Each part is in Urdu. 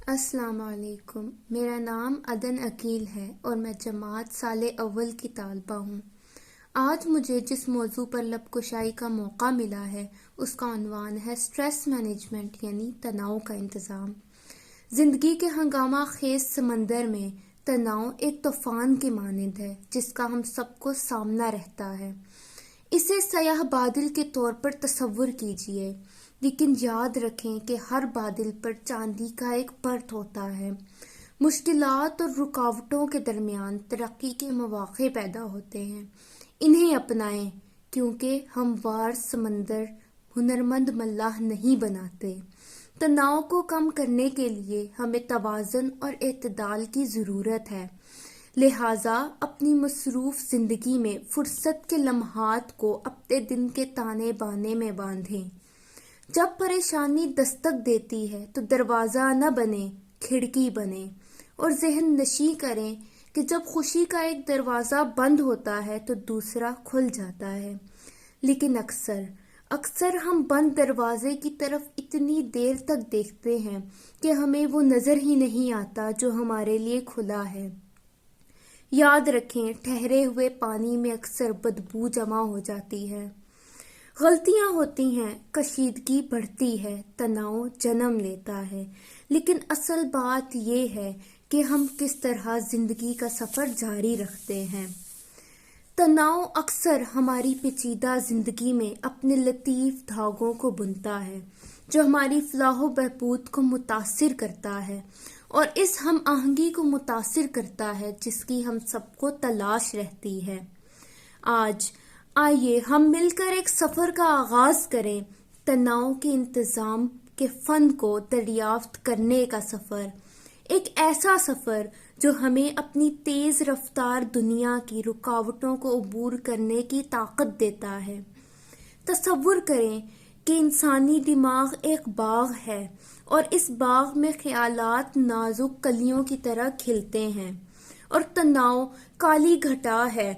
السلام علیکم، میرا نام عدن عقیل ہے اور میں جماعت سال اول کی طالبہ ہوں۔ آج مجھے جس موضوع پر لب کشائی کا موقع ملا ہے اس کا عنوان ہے سٹریس مینجمنٹ یعنی تناؤ کا انتظام۔ زندگی کے ہنگامہ خیز سمندر میں تناؤ ایک طوفان کی مانند ہے جس کا ہم سب کو سامنا رہتا ہے۔ اسے سیاہ بادل کے طور پر تصور کیجیے، لیکن یاد رکھیں کہ ہر بادل پر چاندی کا ایک پرت ہوتا ہے۔ مشکلات اور رکاوٹوں کے درمیان ترقی کے مواقع پیدا ہوتے ہیں۔ انہیں اپنائیں، کیونکہ ہموار سمندر ہنرمند ملاح نہیں بناتے۔ تناؤ کو کم کرنے کے لیے ہمیں توازن اور اعتدال کی ضرورت ہے، لہٰذا اپنی مصروف زندگی میں فرصت کے لمحات کو اپنے دن کے تانے بانے میں باندھیں۔ جب پریشانی دستک دیتی ہے تو دروازہ نہ بنے، کھڑکی بنے، اور ذہن نشیں کریں کہ جب خوشی کا ایک دروازہ بند ہوتا ہے تو دوسرا کھل جاتا ہے۔ لیکن اکثر ہم بند دروازے کی طرف اتنی دیر تک دیکھتے ہیں کہ ہمیں وہ نظر ہی نہیں آتا جو ہمارے لیے کھلا ہے۔ یاد رکھیں، ٹھہرے ہوئے پانی میں اکثر بدبو جمع ہو جاتی ہے۔ غلطیاں ہوتی ہیں، کشیدگی بڑھتی ہے، تناؤ جنم لیتا ہے، لیکن اصل بات یہ ہے کہ ہم کس طرح زندگی کا سفر جاری رکھتے ہیں۔ تناؤ اکثر ہماری پیچیدہ زندگی میں اپنے لطیف دھاگوں کو بنتا ہے جو ہماری فلاح و بہبود کو متاثر کرتا ہے اور اس ہم آہنگی کو متاثر کرتا ہے جس کی ہم سب کو تلاش رہتی ہے۔ آج آئیے ہم مل کر ایک سفر کا آغاز کریں، تناؤ کے انتظام کے فن کو دریافت کرنے کا سفر، ایک ایسا سفر جو ہمیں اپنی تیز رفتار دنیا کی رکاوٹوں کو عبور کرنے کی طاقت دیتا ہے۔ تصور کریں کہ انسانی دماغ ایک باغ ہے اور اس باغ میں خیالات نازک کلیوں کی طرح کھلتے ہیں، اور تناؤ کالی گھٹا ہے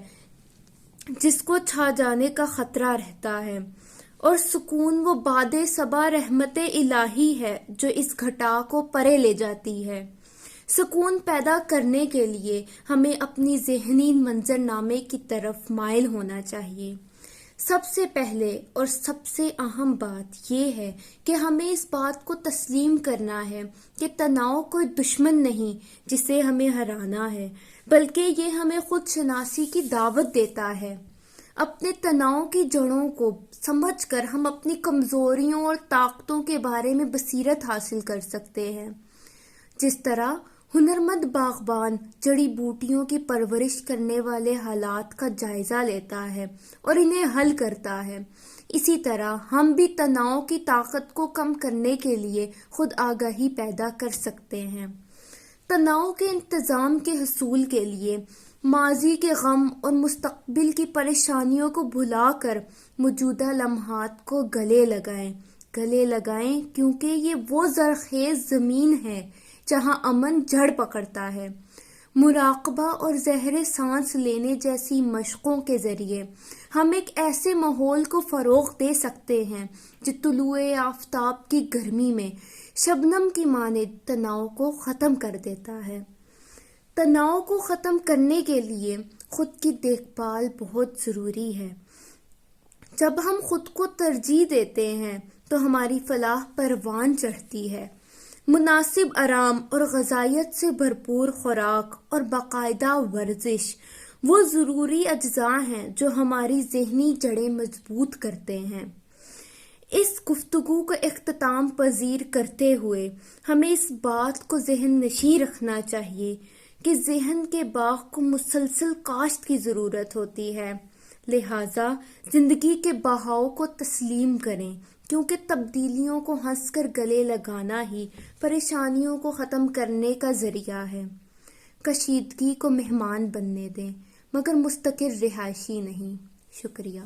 جس کو چھا جانے کا خطرہ رہتا ہے، اور سکون وہ باد صبا رحمت الہی ہے جو اس گھٹا کو پرے لے جاتی ہے۔ سکون پیدا کرنے کے لیے ہمیں اپنی ذہنی منظر نامے کی طرف مائل ہونا چاہیے۔ سب سے پہلے اور سب سے اہم بات یہ ہے کہ ہمیں اس بات کو تسلیم کرنا ہے کہ تناؤ کوئی دشمن نہیں جسے ہمیں ہرانا ہے، بلکہ یہ ہمیں خود شناسی کی دعوت دیتا ہے۔ اپنے تناؤ کی جڑوں کو سمجھ کر ہم اپنی کمزوریوں اور طاقتوں کے بارے میں بصیرت حاصل کر سکتے ہیں۔ جس طرح ہنرمند باغبان جڑی بوٹیوں کی پرورش کرنے والے حالات کا جائزہ لیتا ہے اور انہیں حل کرتا ہے، اسی طرح ہم بھی تناؤ کی طاقت کو کم کرنے کے لیے خود آگاہی پیدا کر سکتے ہیں۔ تناؤ کے انتظام کے حصول کے لیے ماضی کے غم اور مستقبل کی پریشانیوں کو بھلا کر موجودہ لمحات کو گلے لگائیں کیونکہ یہ وہ زرخیز زمین ہے جہاں امن جڑ پکڑتا ہے۔ مراقبہ اور زہر سانس لینے جیسی مشقوں کے ذریعے ہم ایک ایسے ماحول کو فروغ دے سکتے ہیں جو طلوع آفتاب کی گرمی میں شبنم کی مانند تناؤ کو ختم کر دیتا ہے۔ تناؤ کو ختم کرنے کے لیے خود کی دیکھ بھال بہت ضروری ہے۔ جب ہم خود کو ترجیح دیتے ہیں تو ہماری فلاح پروان چڑھتی ہے۔ مناسب آرام اور غذائیت سے بھرپور خوراک اور باقاعدہ ورزش وہ ضروری اجزاء ہیں جو ہماری ذہنی جڑیں مضبوط کرتے ہیں۔ اس گفتگو کو اختتام پذیر کرتے ہوئے ہمیں اس بات کو ذہن نشیں رکھنا چاہیے کہ ذہن کے باغ کو مسلسل کاشت کی ضرورت ہوتی ہے، لہٰذا زندگی کے بہاؤ کو تسلیم کریں، کیونکہ تبدیلیوں کو ہنس کر گلے لگانا ہی پریشانیوں کو ختم کرنے کا ذریعہ ہے۔ کشیدگی کو مہمان بننے دیں، مگر مستقر رہائشی نہیں۔ شکریہ۔